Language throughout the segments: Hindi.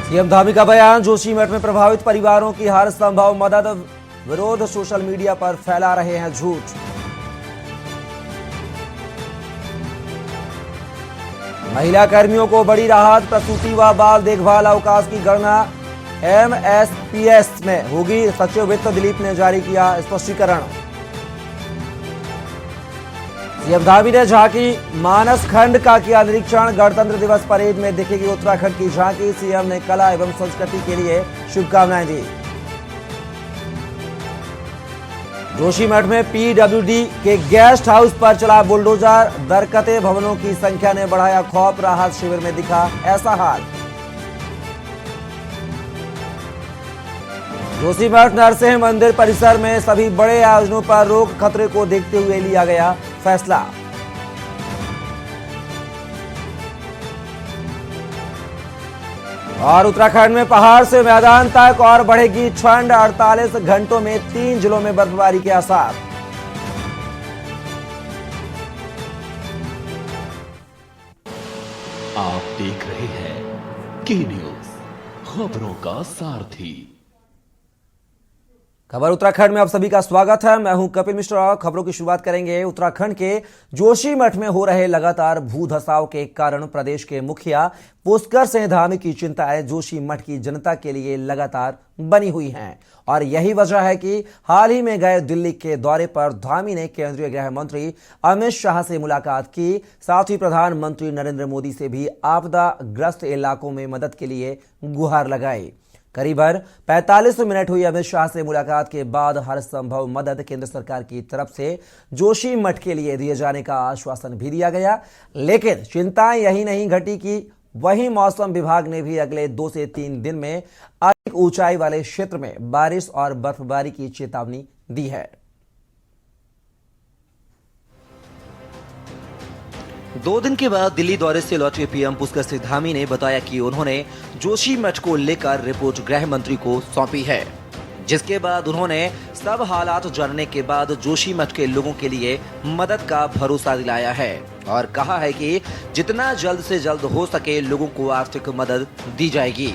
सीएम धामी का बयान, जोशीमठ में प्रभावित परिवारों की हर संभव मदद, विरोध सोशल मीडिया पर फैला रहे हैं झूठ। महिला कर्मियों को बड़ी राहत, प्रसूति व बाल देखभाल अवकाश की गणना एमएसपीएस में होगी, सचिव वित्त दिलीप ने जारी किया स्पष्टीकरण। सीएम धामी ने झांकी मानस खंड का किया निरीक्षण, गणतंत्र दिवस परेड में दिखेगी उत्तराखंड की झांकी, सीएम ने कला एवं संस्कृति के लिए शुभकामनाएं दी। जोशीमठ में पीडब्ल्यूडी के गेस्ट हाउस पर चला बुलडोजर, दरकते भवनों की संख्या ने बढ़ाया खौफ, राहत शिविर में दिखा ऐसा हाल। जोशीमठ नरसिंह मंदिर परिसर में सभी बड़े आयोजनों पर रोक, खतरे को देखते हुए लिया गया फैसला। और उत्तराखंड में पहाड़ से मैदान तक और बढ़ेगी ठंड, 48 घंटों में 3 जिलों में बर्फबारी के आसार। आप देख रहे हैं के न्यूज, खबरों का सारथी। खबर उत्तराखंड में आप सभी का स्वागत है। मैं हूं कपिल मिश्रा। खबरों की शुरुआत करेंगे उत्तराखंड के जोशीमठ में हो रहे लगातार भू धसाव के कारण प्रदेश के मुखिया पुष्कर सिंह धामी की चिंताएं जोशीमठ की जनता के लिए लगातार बनी हुई हैं और यही वजह है कि हाल ही में गए दिल्ली के दौरे पर धामी ने केंद्रीय गृह मंत्री अमित शाह से मुलाकात की, साथ ही प्रधानमंत्री नरेंद्र मोदी से भी आपदा ग्रस्त इलाकों में मदद के लिए गुहार लगाई। करीबन 45 मिनट हुई अमित शाह से मुलाकात के बाद हर संभव मदद केंद्र सरकार की तरफ से जोशीमठ के लिए दिए जाने का आश्वासन भी दिया गया, लेकिन चिंताएं यही नहीं घटी कि वहीं मौसम विभाग ने भी अगले 2 से 3 दिन में अधिक ऊंचाई वाले क्षेत्र में बारिश और बर्फबारी की चेतावनी दी है। 2 दिन के बाद दिल्ली दौरे से लौटे पीएम पुष्कर सिंह धामी ने बताया कि उन्होंने जोशीमठ को लेकर रिपोर्ट गृह मंत्री को सौंपी है, जिसके बाद उन्होंने सब हालात जानने के बाद जोशीमठ के लोगों के लिए मदद का भरोसा दिलाया है और कहा है कि जितना जल्द से जल्द हो सके लोगों को आर्थिक मदद दी जाएगी।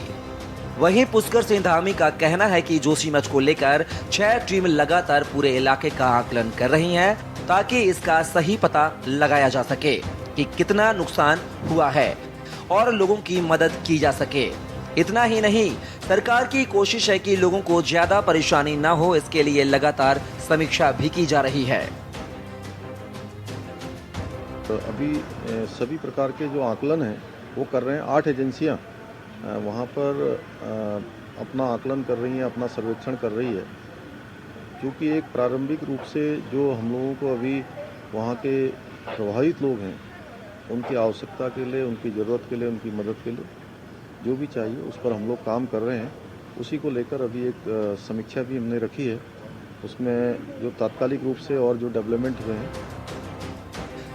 वहीं पुष्कर सिंह धामी का कहना है कि जोशीमठ को लेकर 6 टीम लगातार पूरे इलाके का आकलन कर रही हैं ताकि इसका सही पता लगाया जा सके कि कितना नुकसान हुआ है और लोगों की मदद की जा सके। इतना ही नहीं, सरकार की कोशिश है कि लोगों को ज्यादा परेशानी न हो, इसके लिए लगातार समीक्षा भी की जा रही है। तो अभी सभी प्रकार के जो आकलन हैं वो कर रहे हैं। 8 एजेंसियां वहाँ पर अपना आकलन कर रही हैं, अपना सर्वेक्षण कर रही है, क्योंकि एक प्रारंभिक रूप से जो हम लोगों को अभी वहाँ के प्रभावित लोग हैं उनकी आवश्यकता के लिए, उनकी ज़रूरत के लिए, उनकी मदद के लिए जो भी चाहिए उस पर हम लोग काम कर रहे हैं। उसी को लेकर अभी एक समीक्षा भी हमने रखी है, उसमें जो तात्कालिक रूप से और जो डेवलपमेंट हुए हैं।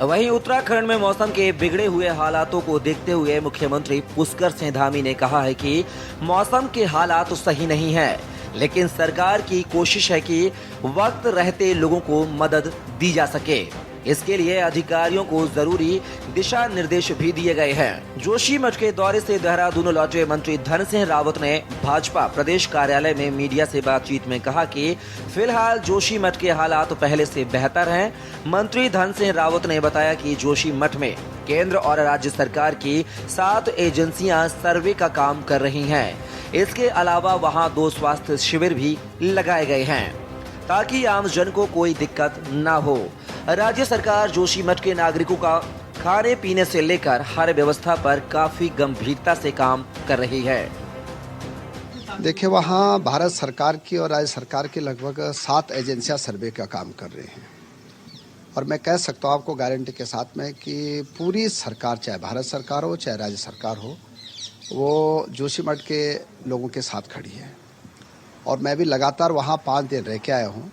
वहीं उत्तराखंड में मौसम के बिगड़े हुए हालातों को देखते हुए मुख्यमंत्री पुष्कर सिंह धामी ने कहा है कि मौसम के हालात तो सही नहीं है, लेकिन सरकार की कोशिश है कि वक्त रहते लोगों को मदद दी जा सके। इसके लिए अधिकारियों को जरूरी दिशा निर्देश भी दिए गए हैं। जोशीमठ के दौरे से देहरादून लौटे मंत्री धन सिंह रावत ने भाजपा प्रदेश कार्यालय में मीडिया से बातचीत में कहा कि फिलहाल जोशीमठ के हालात पहले से बेहतर हैं। मंत्री धन सिंह रावत ने बताया कि जोशीमठ में केंद्र और राज्य सरकार की 7 एजेंसियां सर्वे का काम कर रही हैं। इसके अलावा वहां 2 स्वास्थ्य शिविर भी लगाए गए हैं ताकि आम जन को कोई दिक्कत न हो। राज्य सरकार जोशीमठ के नागरिकों का खाने पीने से लेकर हर व्यवस्था पर काफी गंभीरता से काम कर रही है। देखिए, वहाँ भारत सरकार की और राज्य सरकार की लगभग 7 एजेंसियां सर्वे का काम कर रही हैं और मैं कह सकता हूँ आपको गारंटी के साथ में कि पूरी सरकार, चाहे भारत सरकार हो चाहे राज्य सरकार हो, वो जोशीमठ के लोगों के साथ खड़ी है। और मैं भी लगातार वहाँ 5 दिन रह के आया हूँ।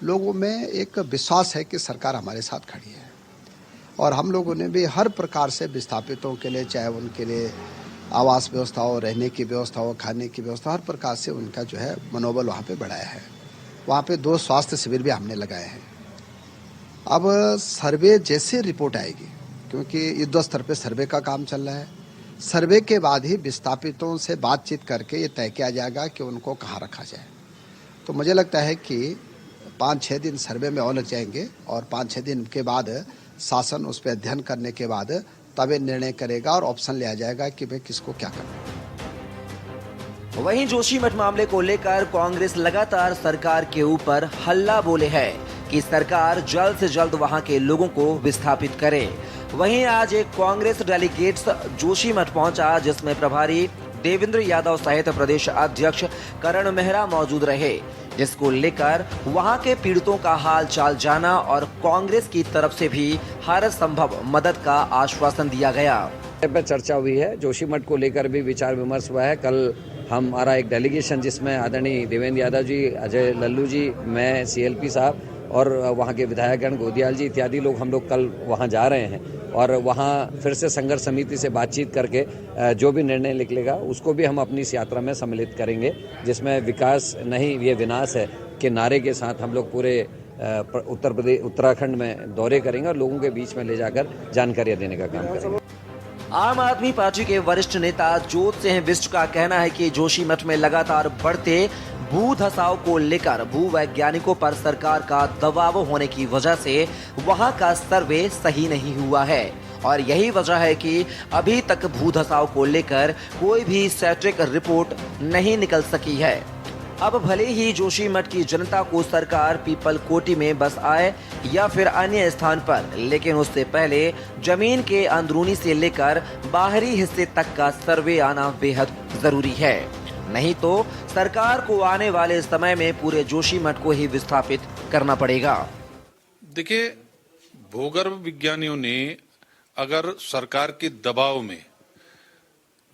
लोगों में एक विश्वास है कि सरकार हमारे साथ खड़ी है और हम लोगों ने भी हर प्रकार से विस्थापितों के लिए, चाहे उनके लिए आवास व्यवस्था हो, रहने की व्यवस्था हो, खाने की व्यवस्था, हर प्रकार से उनका जो है मनोबल वहाँ पे बढ़ाया है। वहाँ पे 2 स्वास्थ्य शिविर भी हमने लगाए हैं। अब सर्वे जैसे रिपोर्ट आएगी, क्योंकि युद्ध स्तर पे सर्वे का काम चल रहा है, सर्वे के बाद ही विस्थापितों से बातचीत करके ये तय किया जाएगा कि उनको कहाँ रखा जाए। तो मुझे लगता है कि 5-6 दिन सर्वे में और लग जाएंगे और 5-6 दिन के बाद शासन उस पर अध्ययन करने के बाद तब ये निर्णय करेगा और ऑप्शन लिया जाएगा कि मैं किसको क्या करना। वहीं जोशीमठ मामले को लेकर कांग्रेस लगातार सरकार के ऊपर हल्ला बोले है कि सरकार जल्द से जल्द वहां के लोगों को विस्थापित करे। वहीं आज एक कांग्रेस डेलीगेट्स जोशीमठ पहुंचा, जिसमें प्रभारी देवेंद्र यादव सहित प्रदेश अध्यक्ष करण मेहरा मौजूद रहे, जिसको लेकर वहां के पीड़ितों का हाल चाल जाना और कांग्रेस की तरफ से भी हर संभव मदद का आश्वासन दिया गया। पे चर्चा हुई है, जोशीमठ को लेकर भी विचार विमर्श हुआ है। कल हमारा एक डेलीगेशन जिसमें आदरणीय देवेंद्र यादव जी, अजय लल्लू जी, मैं, CLP साहब और वहाँ के विधायकगण गोदियाल जी इत्यादि लोग, हम लोग कल वहाँ जा रहे हैं और वहाँ फिर से संघर्ष समिति से बातचीत करके जो भी निर्णय निकलेगा उसको भी हम अपनी इस यात्रा में सम्मिलित करेंगे, जिसमें विकास नहीं ये विनाश है के नारे के साथ हम लोग पूरे उत्तराखंड में दौरे करेंगे और लोगों के बीच में ले जाकर जानकारियाँ देने का काम करेंगे। आम आदमी पार्टी के वरिष्ठ नेता ज्योत सिंह बिष्ट का कहना है कि जोशीमठ में लगातार बढ़ते भू धसाव को लेकर भूवैज्ञानिकों पर सरकार का दबाव होने की वजह से वहां का सर्वे सही नहीं हुआ है और यही वजह है कि अभी तक भू धसाव को लेकर कोई भी सटीक रिपोर्ट नहीं निकल सकी है। अब भले ही जोशीमठ की जनता को सरकार पीपल कोटी में बस आए या फिर अन्य स्थान पर, लेकिन उससे पहले जमीन के अंदरूनी से लेकर बाहरी हिस्से तक का सर्वे आना बेहद जरूरी है, नहीं तो सरकार को आने वाले समय में पूरे जोशीमठ को ही विस्थापित करना पड़ेगा। देखिए, भूगर्भ विज्ञानियों ने अगर सरकार के दबाव में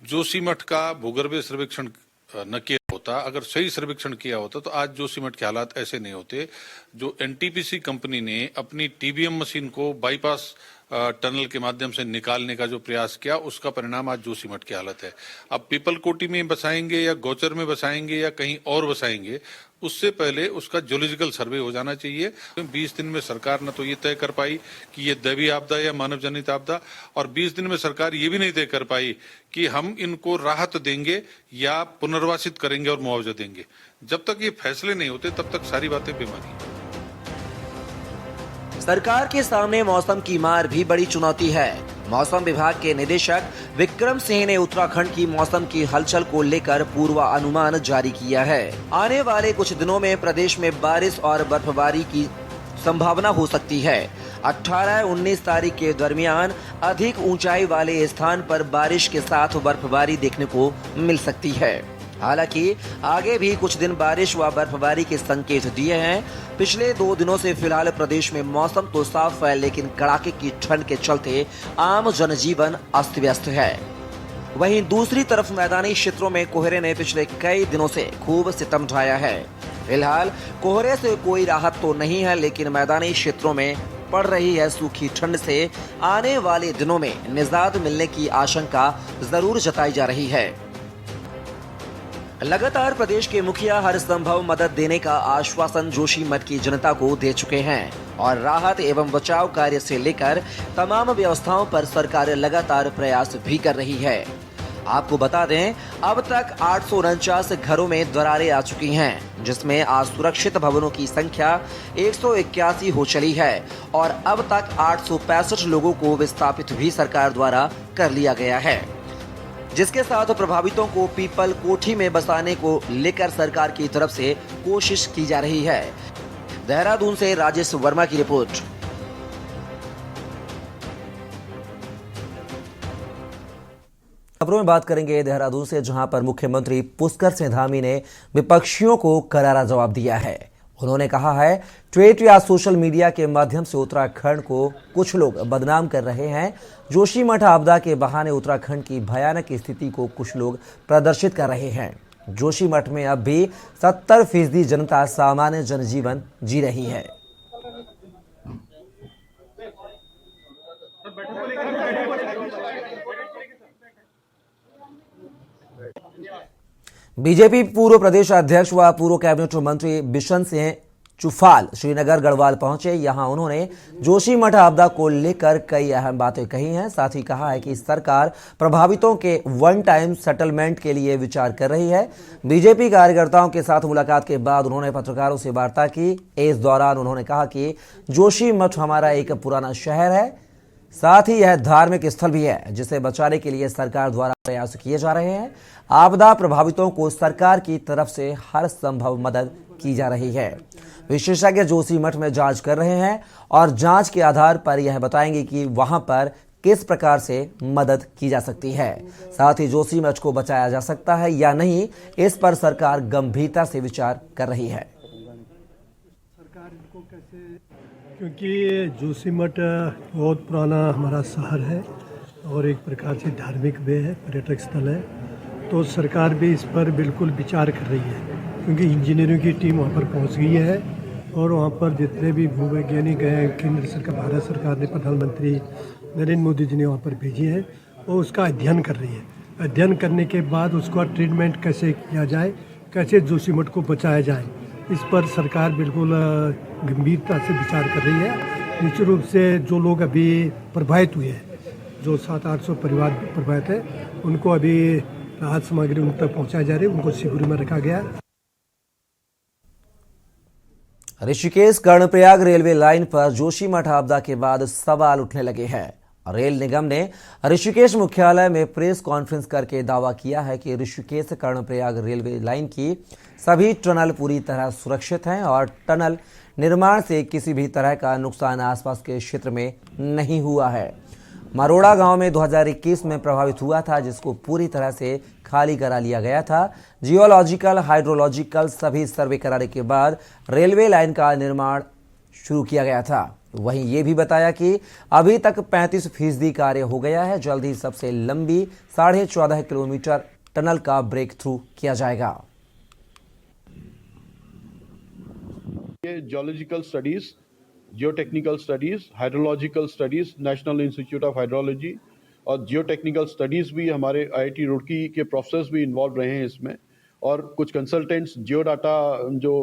जोशीमठ का भूगर्भीय सर्वेक्षण न किया होता, अगर सही सर्वेक्षण किया होता तो आज जोशीमठ के हालात ऐसे नहीं होते। जो NTPC कंपनी ने अपनी TBM मशीन को बाईपास टनल के माध्यम से निकालने का जो प्रयास किया, उसका परिणाम आज जोशीमठ की हालत है। अब पीपल कोटी में बसाएंगे या गौचर में बसाएंगे या कहीं और बसाएंगे, उससे पहले उसका जियोलॉजिकल सर्वे हो जाना चाहिए। 20 दिन में सरकार न तो ये तय कर पाई कि ये दैवीय आपदा या मानव जनित आपदा, और 20 दिन में सरकार ये भी नहीं तय कर पाई कि हम इनको राहत देंगे या पुनर्वासित करेंगे और मुआवजा देंगे। जब तक ये फैसले नहीं होते तब तक सारी बातें बेमानी है। सरकार के सामने मौसम की मार भी बड़ी चुनौती है। मौसम विभाग के निदेशक विक्रम सिंह ने उत्तराखंड की मौसम की हलचल को लेकर पूर्वानुमान जारी किया है। आने वाले कुछ दिनों में प्रदेश में बारिश और बर्फबारी की संभावना हो सकती है। 18-19 तारीख के दरमियान अधिक ऊंचाई वाले स्थान पर बारिश के साथ बर्फबारी देखने को मिल सकती है। हालांकि आगे भी कुछ दिन बारिश व बर्फबारी के संकेत दिए हैं। पिछले 2 दिनों से फिलहाल प्रदेश में मौसम तो साफ है, लेकिन कड़ाके की ठंड के चलते आम जनजीवन अस्त व्यस्त है। वहीं दूसरी तरफ मैदानी क्षेत्रों में कोहरे ने पिछले कई दिनों से खूब सितम ढाया है। फिलहाल कोहरे से कोई राहत तो नहीं है, लेकिन मैदानी क्षेत्रों में पड़ रही है सूखी ठंड से आने वाले दिनों में निजात मिलने की आशंका जरूर जताई जा रही है। लगातार प्रदेश के मुखिया हर संभव मदद देने का आश्वासन जोशीमठ की जनता को दे चुके हैं और राहत एवं बचाव कार्य से लेकर तमाम व्यवस्थाओं पर सरकार लगातार प्रयास भी कर रही है। आपको बता दें, अब तक 849 घरों में दरारें आ चुकी हैं, जिसमें असुरक्षित भवनों की संख्या 181 हो चली है और अब तक 865 लोगों को विस्थापित भी सरकार द्वारा कर लिया गया है, जिसके साथ प्रभावितों को पीपल कोठी में बसाने को लेकर सरकार की तरफ से कोशिश की जा रही है। देहरादून से राजेश वर्मा की रिपोर्ट। खबरों में बात करेंगे देहरादून से, जहां पर मुख्यमंत्री पुष्कर सिंह धामी ने विपक्षियों को करारा जवाब दिया है। उन्होंने कहा है, ट्वीट या सोशल मीडिया के माध्यम से उत्तराखंड को कुछ लोग बदनाम कर रहे हैं। जोशीमठ आपदा के बहाने उत्तराखंड की भयानक स्थिति को कुछ लोग प्रदर्शित कर रहे हैं। जोशीमठ में अब भी 70% जनता सामान्य जनजीवन जी रही है। बीजेपी पूर्व प्रदेश अध्यक्ष व पूर्व कैबिनेट मंत्री बिशन सिंह चुफाल श्रीनगर गढ़वाल पहुंचे। यहां उन्होंने जोशीमठ आपदा को लेकर कई अहम बातें कही हैं। साथ ही कहा है कि सरकार प्रभावितों के वन टाइम सेटलमेंट के लिए विचार कर रही है। बीजेपी कार्यकर्ताओं के साथ मुलाकात के बाद उन्होंने पत्रकारों से वार्ता की। इस दौरान उन्होंने कहा कि जोशीमठ हमारा एक पुराना शहर है, साथ ही यह धार्मिक स्थल भी है जिसे बचाने के लिए सरकार द्वारा प्रयास किए जा रहे हैं। आपदा प्रभावितों को सरकार की तरफ से हर संभव मदद की जा रही है। विशेषज्ञ जोशीमठ में जांच कर रहे हैं और जांच के आधार पर यह बताएंगे कि वहां पर किस प्रकार से मदद की जा सकती है। साथ ही जोशीमठ को बचाया जा सकता है या नहीं, इस पर सरकार गंभीरता से विचार कर रही है। क्योंकि जोशीमठ बहुत पुराना हमारा शहर है और एक प्रकार से धार्मिक वे है, पर्यटक स्थल है, तो सरकार भी इस पर बिल्कुल विचार कर रही है। क्योंकि इंजीनियरों की टीम वहाँ पर पहुँच गई है और वहाँ पर जितने भी भूवैज्ञानिक हैं, केंद्र सरकार, भारत सरकार ने, प्रधानमंत्री नरेंद्र मोदी जी ने वहाँ पर भेजी है, वो उसका अध्ययन कर रही है। अध्ययन करने के बाद उसका ट्रीटमेंट कैसे किया जाए, कैसे जोशीमठ को बचाया जाए, इस पर सरकार बिल्कुल गंभीरता से विचार कर रही है। निश्चित रूप से जो लोग अभी प्रभावित हुए हैं, जो 700-800 परिवार प्रभावित हैं, उनको अभी राहत सामग्री उन तक पहुँचाई जा रही है, उनको शिविर में रखा गया है। ऋषिकेश कर्णप्रयाग रेलवे लाइन पर जोशीमठ आपदा के बाद सवाल उठने लगे हैं। रेल निगम ने ऋषिकेश मुख्यालय में प्रेस कॉन्फ्रेंस करके दावा किया है कि ऋषिकेश कर्णप्रयाग रेलवे लाइन की सभी टनल पूरी तरह सुरक्षित हैं और टनल निर्माण से किसी भी तरह का नुकसान आसपास के क्षेत्र में नहीं हुआ है। मरोड़ा गांव में 2021 में प्रभावित हुआ था, जिसको पूरी तरह से खाली करा लिया गया था। जियोलॉजिकल, हाइड्रोलॉजिकल सभी सर्वे कराने के बाद रेलवे लाइन का निर्माण शुरू किया गया था। वहीं ये भी बताया कि अभी तक 35% कार्य हो गया है। जल्द ही सबसे लंबी 14.5 किलोमीटर टनल का ब्रेक थ्रू किया जाएगा। ये geological studies, geotechnical studies, hydrological studies, national institute of hydrology और जियोटेक्निकल स्टडीज भी हमारे IIT रुड़की के प्रोफेसर्स भी इन्वॉल्व रहे हैं इसमें, और कुछ कंसल्टेंट्स जियोडाटा जो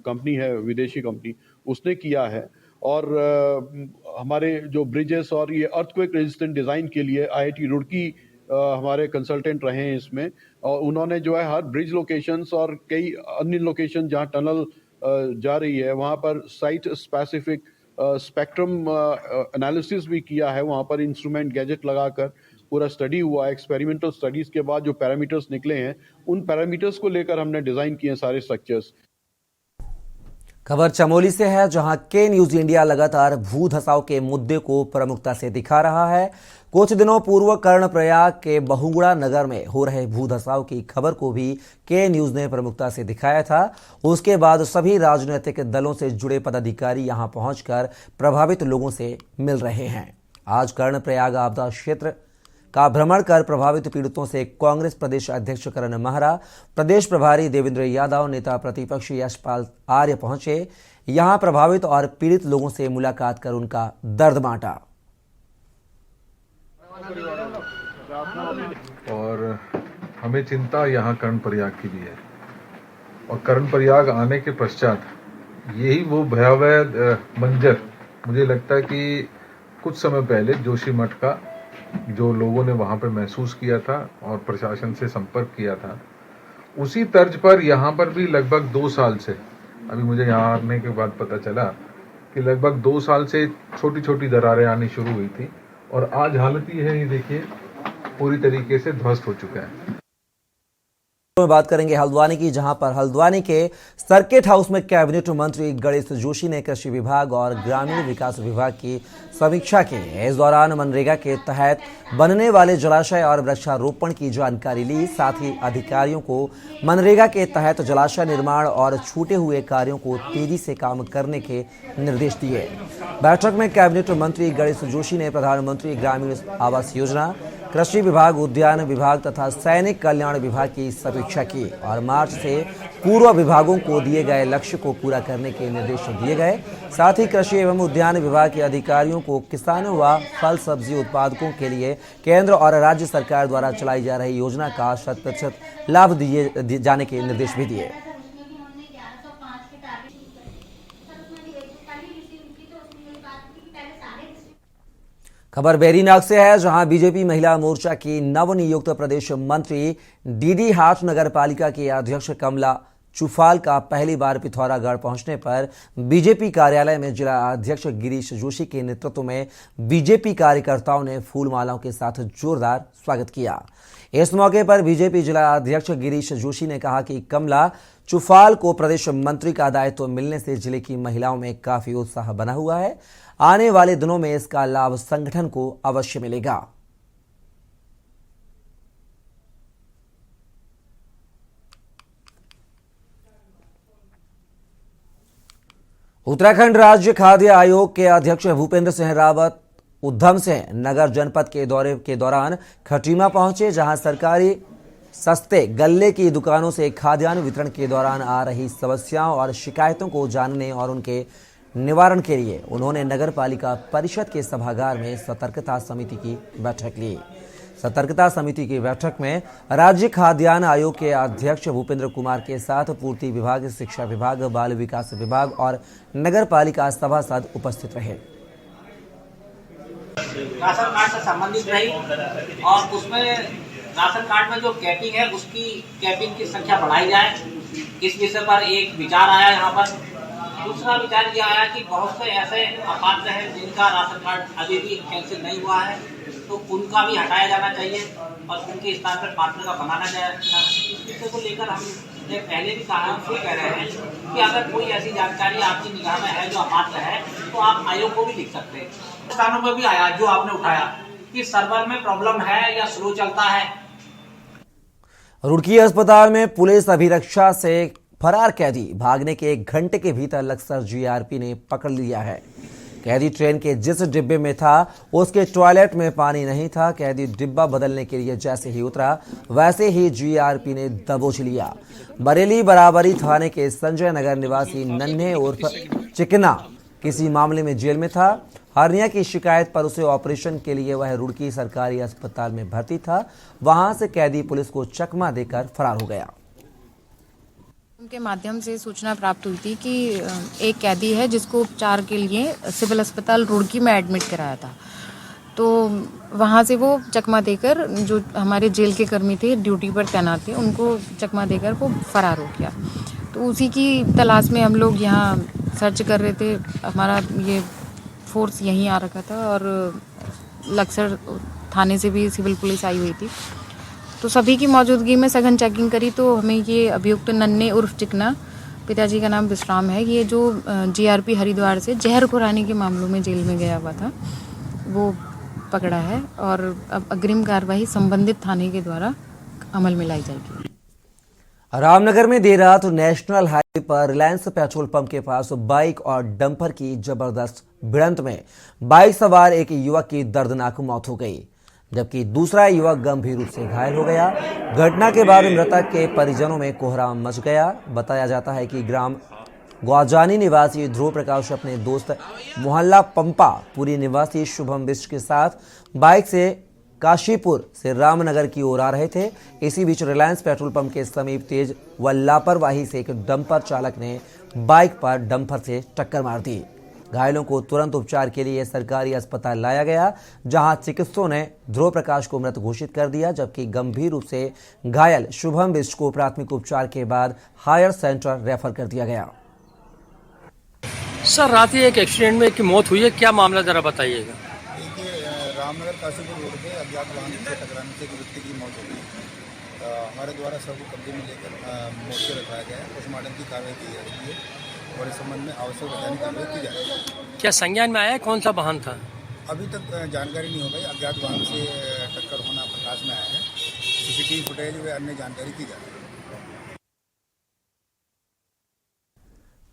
कंपनी है, विदेशी कंपनी, उसने किया है। और हमारे जो ब्रिजेस और ये अर्थक्वेक रेजिस्टेंट डिज़ाइन के लिए IIT रुड़की हमारे कंसल्टेंट रहे हैं इसमें, और उन्होंने जो है हर ब्रिज लोकेशंस और कई अन्य लोकेशन जहां टनल जा रही है वहां पर साइट स्पेसिफिक स्पेक्ट्रम एनालिसिस भी किया है। वहां पर इंस्ट्रूमेंट गैजेट लगाकर पूरा स्टडी हुआ। एक्सपेरिमेंटल स्टडीज के बाद जो पैरामीटर्स निकले हैं, उन पैरामीटर्स को लेकर हमने डिजाइन किए सारे स्ट्रक्चर्स। खबर चमोली से है, जहां के न्यूज इंडिया लगातार भू धसाव के मुद्दे को प्रमुखता से दिखा रहा है। कुछ दिनों पूर्व कर्णप्रयाग के बहुगुणा नगर में हो रहे भू धसाव की खबर को भी के न्यूज ने प्रमुखता से दिखाया था। उसके बाद सभी राजनीतिक दलों से जुड़े पदाधिकारी यहां पहुंचकर प्रभावित लोगों से मिल रहे हैं। आज कर्णप्रयाग आपदा क्षेत्र का भ्रमण कर प्रभावित पीड़ितों से कांग्रेस प्रदेश अध्यक्ष करण महरा, प्रदेश प्रभारी देवेंद्र यादव, नेता प्रतिपक्ष यशपाल आर्य पहुंचे। यहां प्रभावित और पीड़ित लोगों से मुलाकात कर उनका दर्द बांटा। और हमें चिंता यहाँ कर्णप्रयाग की भी है, और कर्णप्रयाग आने के पश्चात यही वो भयावह मंजर मुझे लगता है कि कुछ समय पहले जोशीमठ का जो लोगों ने वहां पर महसूस किया था और प्रशासन से संपर्क किया था, उसी तर्ज पर यहाँ पर भी लगभग 2 साल से, अभी मुझे यहाँ आने के बाद पता चला कि लगभग 2 साल से छोटी छोटी दरारें आनी शुरू हुई थी, और आज हालत ये है, ये देखिए पूरी तरीके से ध्वस्त हो चुका है। में बात करेंगे हल्द्वानी की, जहां पर हल्द्वानी के सर्किट हाउस में कैबिनेट मंत्री गणेश जोशी ने कृषि विभाग और ग्रामीण विकास विभाग की समीक्षा की। इस दौरान मनरेगा के तहत बनने वाले जलाशय और वृक्षारोपण की जानकारी ली। साथ ही अधिकारियों को मनरेगा के तहत जलाशय निर्माण और छूटे हुए कार्यों को तेजी से काम करने के निर्देश दिए। बैठक में कैबिनेट मंत्री गणेश जोशी ने प्रधानमंत्री ग्रामीण आवास योजना, कृषि विभाग, उद्यान विभाग तथा सैनिक कल्याण विभाग की समीक्षा की और मार्च से पूर्व विभागों को दिए गए लक्ष्य को पूरा करने के निर्देश दिए गए। साथ ही कृषि एवं उद्यान विभाग के अधिकारियों को किसानों व फल सब्जी उत्पादकों के लिए केंद्र और राज्य सरकार द्वारा चलाई जा रही योजना का 100% लाभ दिए जाने के निर्देश भी दिए। खबर बैरीनाग से है, जहां बीजेपी महिला मोर्चा की नवनियुक्त प्रदेश मंत्री डीडी हाट नगर पालिका की अध्यक्ष कमला चुफाल का पहली बार पिथौरागढ़ पहुंचने पर बीजेपी कार्यालय में जिला अध्यक्ष गिरीश जोशी के नेतृत्व में बीजेपी कार्यकर्ताओं ने फूल मालाओं के साथ जोरदार स्वागत किया। इस मौके पर बीजेपी जिला अध्यक्ष गिरीश जोशी ने कहा कि कमला चुफाल को प्रदेश मंत्री का दायित्व मिलने से जिले की महिलाओं में काफी उत्साह बना हुआ है। आने वाले दिनों में इसका लाभ संगठन को अवश्य मिलेगा। उत्तराखंड राज्य खाद्य आयोग के अध्यक्ष भूपेंद्र सिंह रावत उधम सिंह नगर जनपद के दौरे के दौरान खटीमा पहुंचे, जहां सरकारी सस्ते गल्ले की दुकानों से खाद्यान्न वितरण के दौरान आ रही समस्याओं और शिकायतों को जानने और उनके निवारण के लिए उन्होंने नगर पालिका परिषद के सभागार में सतर्कता समिति की बैठक ली। सतर्कता समिति की बैठक में राज्य खाद्यान्न आयोग के अध्यक्ष भूपेंद्र कुमार के साथ पूर्ति विभाग, शिक्षा विभाग, बाल विकास विभाग और नगर पालिका सभासद उपस्थित रहे। राशन कार्ड से संबंधित रही और उसमें राशन कार्ड में जो कैपिंग है उसकी कैपिंग की संख्या बढ़ाई जाए, इस विषय पर एक विचार आया यहाँ पर। दूसरा विचार यह आया कि बहुत से ऐसे अपात्र हैं जिनका राशन कार्ड अभी भी कैंसिल नहीं हुआ है, तो उनका भी हटाया जाना चाहिए और उनके स्थान पर पात्र का बनाना जाएगा। इस विषय को लेकर हमने पहले भी कहा, हम फिर कह रहे हैं कि अगर कोई ऐसी जानकारी आपकी निगाह में है जो अपात्र है तो आप आयोग को भी लिख सकते हैं। स्थानों पर भी आया जो आपने उठाया कि सर्वर में प्रॉब्लम है या स्लो चलता है। रुड़की अस्पताल में पुलिस अभिरक्षा से फरार कैदी भागने के 1 घंटे के भीतर लक्सर जीआरपी ने पकड़ लिया है। कैदी ट्रेन के जिस डिब्बे में था उसके टॉयलेट में पानी नहीं था। कैदी डिब्बा बदलने के लिए जैसे ही उतरा वैसे ही जीआरपी ने दबोच लिया। बरेली बराबरी थाने के संजय नगर निवासी नन्हे उर्फ चिकना किसी मामले में जेल में था। हर्निया की शिकायत पर उसे ऑपरेशन के लिए वह रुड़की सरकारी अस्पताल में भर्ती था। वहां से कैदी पुलिस को चकमा देकर फरार हो गया। उनके माध्यम से सूचना प्राप्त हुई थी कि एक कैदी है जिसको उपचार के लिए सिविल अस्पताल रुड़की में एडमिट कराया था, तो वहाँ से वो चकमा देकर जो हमारे जेल के कर्मी थे ड्यूटी पर तैनात थे उनको चकमा देकर वो फरार हो गया। तो उसी की तलाश में हम लोग यहाँ सर्च कर रहे थे। हमारा ये फोर्स यहीं आ रखा था और लक्सर थाने से भी सिविल पुलिस आई हुई थी, तो सभी की मौजूदगी में सघन चेकिंग करी तो हमें ये अभियुक्त नन्हे उर्फ चिकना, पिताजी का नाम विश्राम है, ये जो जीआरपी हरिद्वार से जहर खुरानी के मामलों में जेल में गया हुआ था, वो पकड़ा है और अब अग्रिम कार्रवाई संबंधित थाने के द्वारा अमल में लाई जाएगी। रामनगर में देर रात नेशनल हाईवे पर रिलायंस पेट्रोल पंप के पास बाइक और डंपर की जबरदस्त भिड़ंत में बाइक सवार एक युवक की दर्दनाक मौत हो गई, जबकि दूसरा युवक गंभीर रूप से घायल हो गया। घटना के बाद मृतक के परिजनों में कोहराम मच गया। बताया जाता है कि ग्राम ग्वाजानी निवासी ध्रुव प्रकाश अपने दोस्त मोहल्ला पंपा पुरी निवासी शुभम बिष्ट के साथ बाइक से काशीपुर से रामनगर की ओर आ रहे थे। इसी बीच रिलायंस पेट्रोल पंप के समीप तेज व लापरवाही से एक डंपर चालक ने बाइक पर डंपर से टक्कर मार दी। घायलों को तुरंत उपचार के लिए सरकारी अस्पताल लाया गया, जहां चिकित्सकों ने ध्रुव प्रकाश को मृत घोषित कर दिया, जबकि गंभीर रूप से घायल शुभम बिष्ट को प्राथमिक उपचार के बाद हायर सेंटर रेफर कर दिया गया। सर, रात ही एक एक्सीडेंट में एक की मौत हुई है, क्या मामला जरा बताइएगा। रामनगर काशीपुर रोड पे अज्ञात वाहन से टकराने से एक व्यक्ति की मौत हो गई। हमारे द्वारा शव को कब्जे में लेकर मोर्चे रखाया गया है, पोस्टमार्टम की कार्रवाई की जा रही है और इस संबंध में आवश्यक वैधानिक कार्रवाई की जा रही है। क्या संज्ञान में आया है कौन सा वाहन था? अभी तक जानकारी नहीं हो गई। अज्ञात वाहन से टक्कर होना प्रकाश में आया है। सीसीटीवी फुटेज व अन्य जानकारी की जा रही है।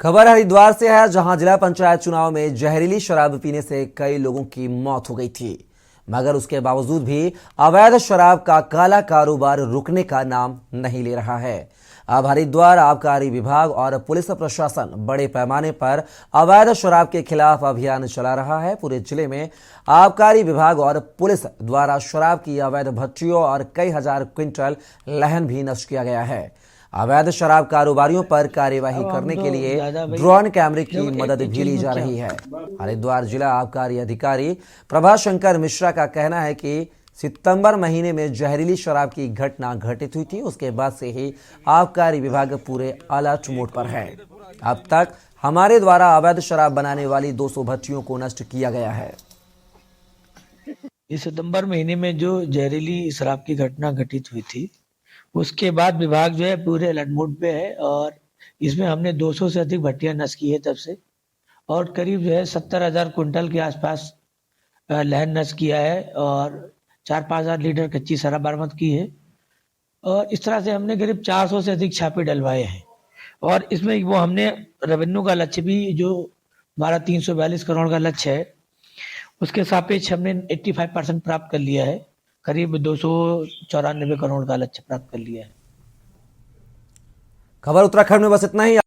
खबर हरिद्वार से है, जहां जिला पंचायत चुनाव में जहरीली शराब पीने से कई लोगों की मौत हो गई थी, मगर उसके बावजूद भी अवैध शराब का काला कारोबार रुकने का नाम नहीं ले रहा है। अब हरिद्वार आबकारी विभाग और पुलिस प्रशासन बड़े पैमाने पर अवैध शराब के खिलाफ अभियान चला रहा है। पूरे जिले में आबकारी विभाग और पुलिस द्वारा शराब की अवैध भट्टियों और कई हजार क्विंटल लहन भी नष्ट किया गया है। अवैध शराब कारोबारियों पर कार्यवाही करने के लिए ड्रोन कैमरे की मदद भी ली जा रही है। हरिद्वार जिला आबकारी अधिकारी प्रभाशंकर मिश्रा का कहना है कि सितंबर महीने में जहरीली शराब की घटना घटित हुई थी। उसके बाद से ही आबकारी विभाग पूरे अलर्ट मोड पर है। अब तक हमारे द्वारा अवैध शराब बनाने वाली 200 भट्टियों को नष्ट किया गया है। इस सितंबर महीने में जो जहरीली शराब की घटना घटित हुई थी, उसके बाद विभाग जो है पूरे अलर्ट मोड पे है और इसमें हमने 200 से अधिक भट्टियां नष्ट की है तब से, और करीब जो है 70,000 कुंटल के आसपास लहन नष्ट किया है और 4-5 हज़ार लीटर कच्ची शराब बरामद की है। और इस तरह से हमने करीब 400 से अधिक छापे डलवाए हैं और इसमें वो हमने रेवेन्यू का लक्ष्य भी जो हमारा 342 करोड़ का लक्ष्य है उसके सापेक्ष हमने 85% प्राप्त कर लिया है। करीब 294 करोड़ का लक्ष्य प्राप्त कर लिया है। खबर उत्तराखंड में बस इतना ही।